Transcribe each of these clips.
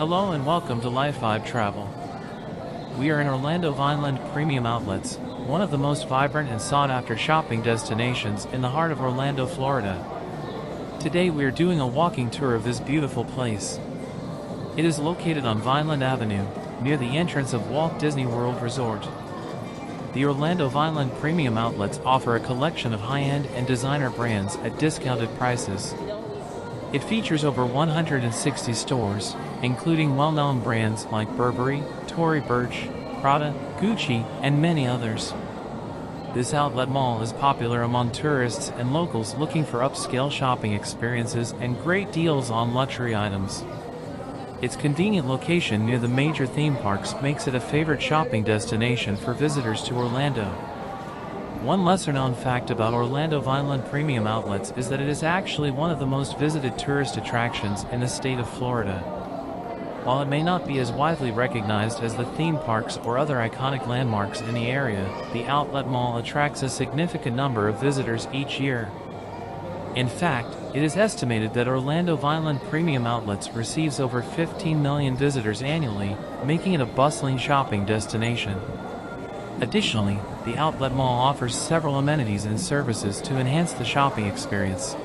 Hello and welcome to Life Vibe Travel. We are in Orlando Vineland Premium Outlets, one of the most vibrant and sought-after shopping destinations in the heart of Orlando, Florida. Today we are doing a walking tour of this beautiful place. It is located on Vineland Avenue, near the entrance of Walt Disney World Resort. The Orlando Vineland Premium Outlets offer a collection of high-end and designer brands at discounted prices. It features over 160 stores, including well-known brands like Burberry, Tory Burch, Prada, Gucci, and many others. This outlet mall is popular among tourists and locals looking for upscale shopping experiences and great deals on luxury items. Its convenient location near the major theme parks makes it a favorite shopping destination for visitors to Orlando. One lesser-known fact about Orlando Vineland Premium Outlets is that it is actually one of the most visited tourist attractions in the state of Florida. While it may not be as widely recognized as the theme parks or other iconic landmarks in the area, the outlet mall attracts a significant number of visitors each year. In fact, it is estimated that Orlando Vineland Premium Outlets receives over 15 million visitors annually, making it a bustling shopping destination. Additionally, the outlet mall offers several amenities and services to enhance the shopping experience.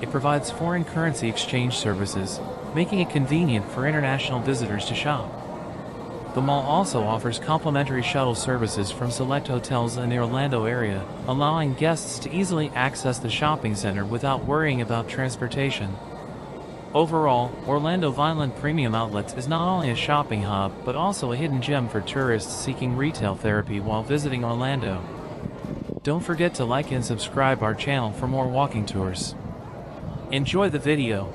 It provides foreign currency exchange services, making it convenient for international visitors to shop. The mall also offers complimentary shuttle services from select hotels in the Orlando area, allowing guests to easily access the shopping center without worrying about transportation. Overall, Orlando Vineland Premium Outlets is not only a shopping hub but also a hidden gem for tourists seeking retail therapy while visiting Orlando. Don't forget to like and subscribe our channel for more walking tours. Enjoy the video.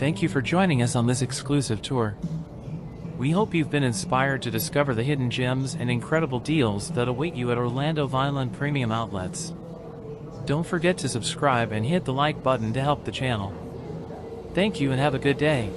Thank you for joining us on this exclusive tour. We hope you've been inspired to discover the hidden gems and incredible deals that await you at Orlando Vineland Premium Outlets. Don't forget to subscribe and hit the like button to help the channel. Thank you and have a good day.